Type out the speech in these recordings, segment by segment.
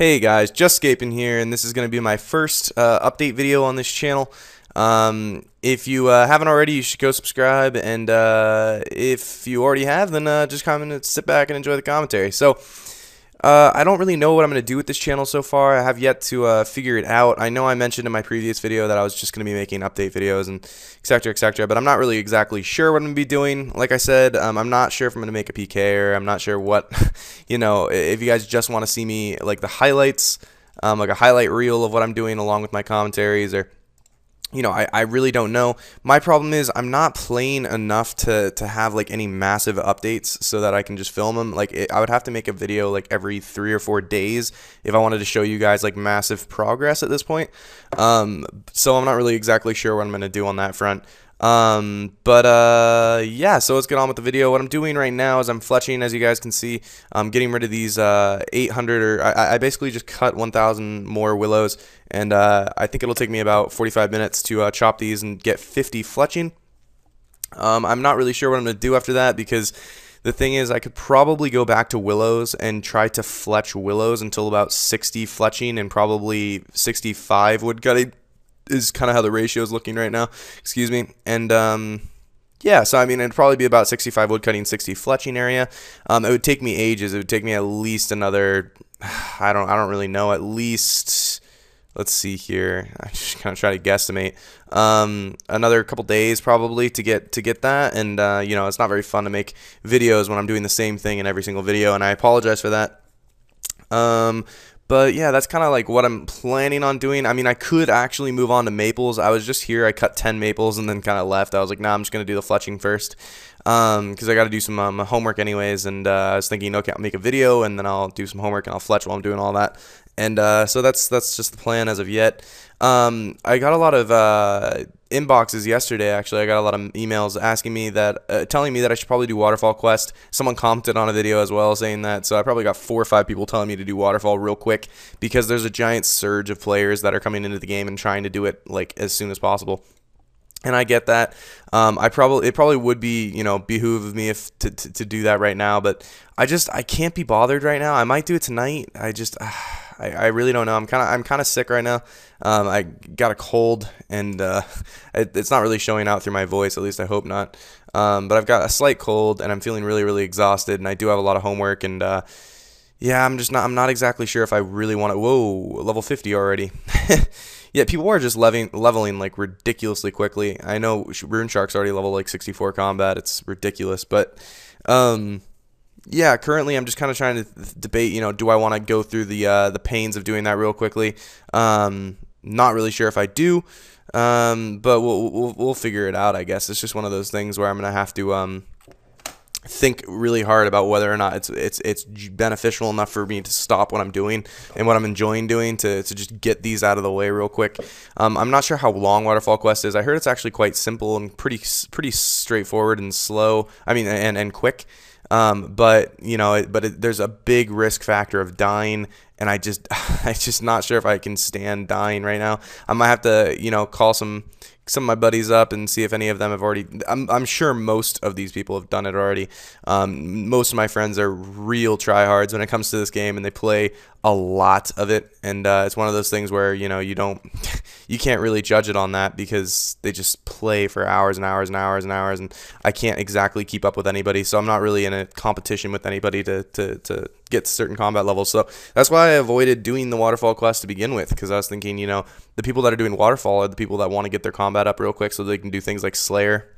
Hey guys, just escaping here, and this is going to be my first update video on this channel. If you haven't already, you should go subscribe, and if you already have, then just come and sit back and enjoy the commentary. So, I don't really know what I'm going to do with this channel so far. I have yet to figure it out. I know I mentioned in my previous video that I was just going to be making update videos and etc, but I'm not really exactly sure what I'm going to be doing. Like I said, I'm not sure if I'm going to make a PK, or I'm not sure what, you know, if you guys just want to see me, like the highlights, like a highlight reel of what I'm doing along with my commentaries, or you know, I really don't know. My problem is I'm not playing enough to have like any massive updates so that I can just film them. Like I would have to make a video like every 3 or 4 days if I wanted to show you guys like massive progress at this point. So I'm not really exactly sure what I'm going to do on that front. Yeah, so let's get on with the video. What I'm doing right now is I'm fletching, as you guys can see. I'm getting rid of these 800, or I basically just cut 1,000 more willows, and I think it'll take me about 45 minutes to chop these and get 50 fletching. I'm not really sure what I'm going to do after that, because the thing is I could probably go back to willows and try to fletch willows until about 60 fletching and probably 65 wood cutting. Is kind of how the ratio is looking right now, excuse me. And yeah, so I mean, it'd probably be about 65 wood cutting, 60 fletching area. It would take me ages. It would take me at least another, I don't really know, at least, let's see here, I just kind of try to guesstimate, another couple days probably to get that. And you know, it's not very fun to make videos when I'm doing the same thing in every single video, and I apologize for that. But yeah, that's kind of like what I'm planning on doing. I mean, I could actually move on to maples. I was just here, I cut 10 maples and then kind of left. I was like, nah, I'm just going to do the fletching first, because I got to do some homework anyways. And I was thinking, okay, I'll make a video and then I'll do some homework and I'll fletch while I'm doing all that. And so that's just the plan as of yet. I got a lot of inboxes yesterday. Actually, I got a lot of emails asking me that, telling me that I should probably do Waterfall Quest. Someone commented on a video as well saying that, so I probably got 4 or 5 people telling me to do Waterfall real quick, because there's a giant surge of players that are coming into the game and trying to do it like as soon as possible. And I get that. It probably would be, you know, behoove of me if to do that right now, but I can't be bothered right now. I might do it tonight. I really don't know. I'm kind of sick right now. I got a cold, and it's not really showing out through my voice. At least I hope not. But I've got a slight cold, and I'm feeling really exhausted, and I do have a lot of homework, and yeah, I'm not exactly sure if I really want to. Whoa, level 50 already. Yeah, people are just leveling like ridiculously quickly. I know Rune Shark's already level like 64 combat. It's ridiculous, but yeah, currently I'm just kind of trying to debate, you know, do I want to go through the pains of doing that real quickly? Not really sure if I do, but we'll figure it out, I guess. It's just one of those things where I'm gonna have to think really hard about whether or not it's beneficial enough for me to stop what I'm doing and what I'm enjoying doing to just get these out of the way real quick. I'm not sure how long Waterfall Quest is. I heard it's actually quite simple and pretty straightforward and slow. I mean, and quick. But you know, there's a big risk factor of dying, and I'm just not sure if I can stand dying right now. I might have to, you know, call some of my buddies up and see if any of them have already. I'm sure most of these people have done it already. Most of my friends are real tryhards when it comes to this game, and they play a lot of it. And it's one of those things where, you know, you can't really judge it on that, because they just play for hours and hours and hours and hours, and I can't exactly keep up with anybody. So I'm not really in a competition with anybody to get to certain combat levels. So that's why I avoided doing the Waterfall Quest to begin with, because I was thinking, you know, the people that are doing Waterfall are the people that want to get their combat up real quick so they can do things like Slayer.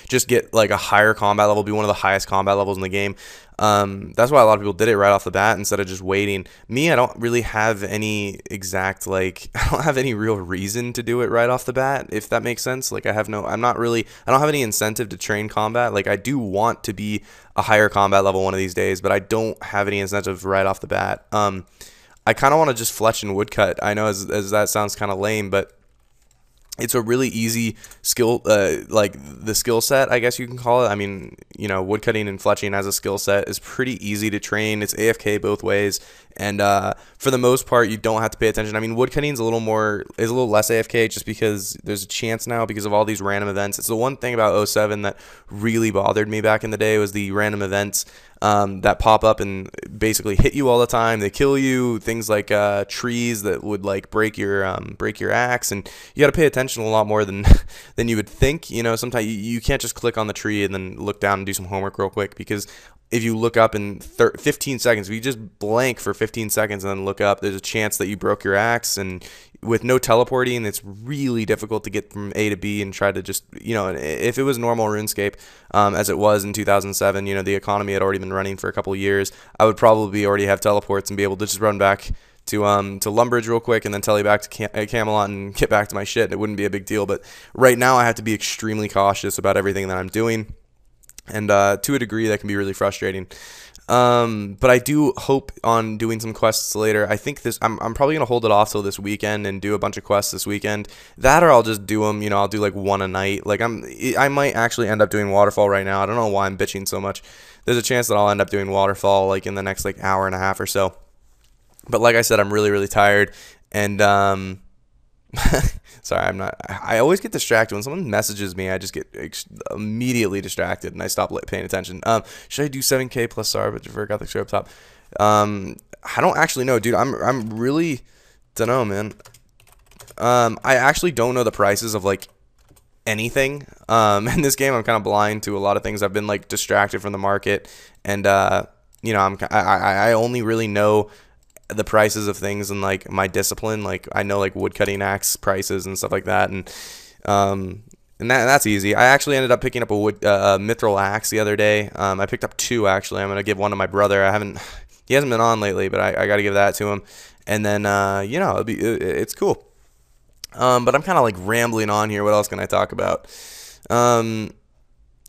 Just get like a higher combat level, be one of the highest combat levels in the game. That's why a lot of people did it right off the bat instead of just waiting. Me, I don't really have any exact, like, I don't have any real reason to do it right off the bat, if that makes sense. Like, I don't have any incentive to train combat. Like, I do want to be a higher combat level one of these days, but I don't have any incentive right off the bat. I kind of want to just fletch and woodcut. I know as that sounds kind of lame, but it's a really easy skill, like the skill set, I guess you can call it. I mean, you know, woodcutting and fletching as a skill set is pretty easy to train. It's AFK both ways, and for the most part, you don't have to pay attention. I mean, woodcutting is a little less AFK, just because there's a chance now because of all these random events. It's the one thing about 07 that really bothered me back in the day, was the random events. that pop up and basically hit you all the time. They kill you. Things like trees that would like break your axe, and you got to pay attention a lot more than than you would think. You know, sometimes you can't just click on the tree and then look down and do some homework real quick, because if you look up in 15 seconds, if you just blank for 15 seconds and then look up, there's a chance that you broke your axe. And with no teleporting, it's really difficult to get from A to B and try to just, you know, if it was normal RuneScape, as it was in 2007, you know, the economy had already been running for a couple of years, I would probably already have teleports and be able to just run back to Lumbridge real quick and then tele back to Camelot and get back to my shit. It wouldn't be a big deal. But right now I have to be extremely cautious about everything that I'm doing. And to a degree, that can be really frustrating. But I do hope on doing some quests later. I think I'm probably gonna hold it off till this weekend and do a bunch of quests this weekend. That, or I'll just do them. You know, I'll do like one a night. Like I might actually end up doing Waterfall right now. I don't know why I'm bitching so much. There's a chance that I'll end up doing Waterfall like in the next like hour and a half or so. But like I said, I'm really tired, and sorry, I'm not. I always get distracted when someone messages me. I just get immediately distracted and I stop paying attention. Should I do 7K plus SAR but for Gothic Strip Top? I don't actually know, dude. I'm really don't know, man. I actually don't know the prices of like anything. In this game, I'm kind of blind to a lot of things. I've been like distracted from the market, and you know, I only really know the prices of things and like my discipline. Like I know like woodcutting axe prices and stuff like that, and that's easy. I actually ended up picking up a mithril axe the other day. I picked up two actually. I'm gonna give one to my brother. He hasn't been on lately, but I got to give that to him. And then you know, it's cool. But I'm kind of like rambling on here. What else can I talk about?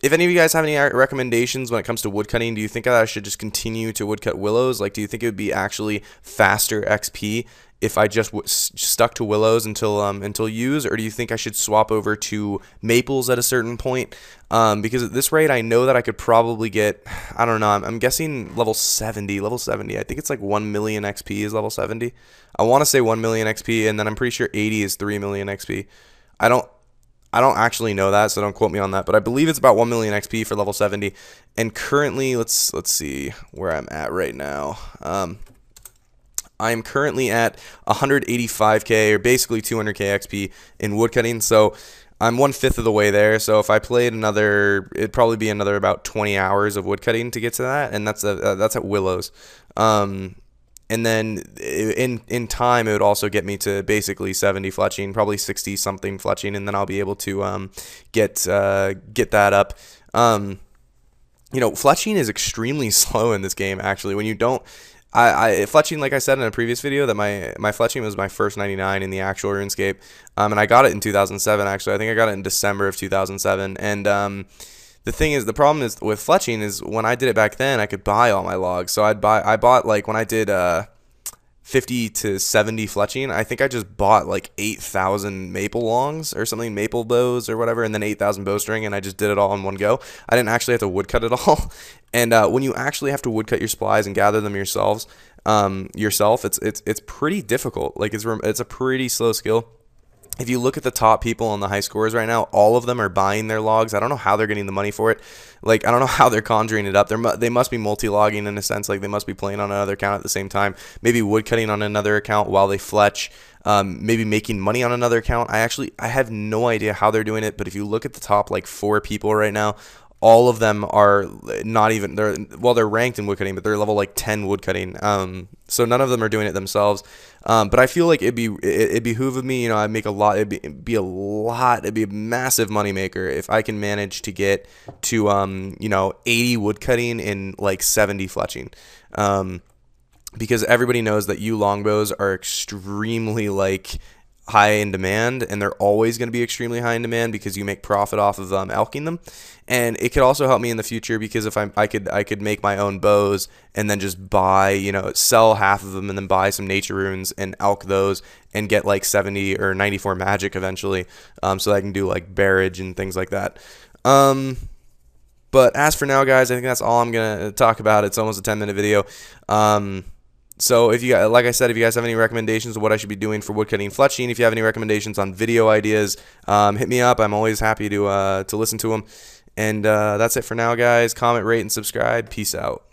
If any of you guys have any recommendations when it comes to woodcutting, do you think I should just continue to woodcut willows? Like, do you think it would be actually faster XP if I just stuck to willows until used, or do you think I should swap over to maples at a certain point? Because at this rate, I know that I could probably get, I don't know, I'm guessing level 70. Level 70, I think it's like 1 million XP is level 70. I want to say 1 million XP, and then I'm pretty sure 80 is 3 million XP. I don't actually know that, so don't quote me on that, but I believe it's about 1 million XP for level 70. And currently, let's see where I'm at right now. I am currently at 185k, or basically 200k XP in woodcutting, so I'm 1/5 of the way there. So if I played another, it'd probably be another about 20 hours of woodcutting to get to that, and that's at willows. And then in time, it would also get me to basically 70 fletching, probably 60 something fletching, and then I'll be able to get that up. You know, fletching is extremely slow in this game. Actually, when you don't, fletching, like I said in a previous video, that my fletching was my first 99 in the actual RuneScape, and I got it in 2007. Actually, I think I got it in December of 2007, and the thing is, the problem is with fletching is when I did it back then, I could buy all my logs. So I bought like when I did 50 to 70 fletching, I think I just bought like 8,000 maple longs or something, maple bows or whatever, and then 8,000 bowstring, and I just did it all in one go. I didn't actually have to woodcut it all. And when you actually have to woodcut your supplies and gather them yourself, it's pretty difficult. Like it's a pretty slow skill. If you look at the top people on the high scores right now, all of them are buying their logs. I don't know how they're getting the money for it. Like, I don't know how they're conjuring it up. They must be multi-logging in a sense. Like, they must be playing on another account at the same time. Maybe woodcutting on another account while they fletch. Maybe making money on another account. I have no idea how they're doing it. But if you look at the top, like, 4 people right now, all of them are not even, they're ranked in woodcutting, but they're level like 10 woodcutting. So none of them are doing it themselves. But I feel like it behoove of me, you know, I'd make a lot, it'd be a massive moneymaker if I can manage to get to, you know, 80 woodcutting in like 70 fletching. Because everybody knows that longbows are extremely like high in demand, and they're always going to be extremely high in demand because you make profit off of elking them. And it could also help me in the future because if I could make my own bows and then just buy, you know, sell half of them and then buy some nature runes and elk those and get like 70 or 94 magic eventually, so that I can do like barrage and things like that. But as for now, guys, I think that's all I'm gonna talk about. It's almost a 10-minute video. So if you guys, like I said, if you guys have any recommendations of what I should be doing for woodcutting and fletching, if you have any recommendations on video ideas, hit me up. I'm always happy to listen to them. And that's it for now, guys. Comment, rate, and subscribe. Peace out.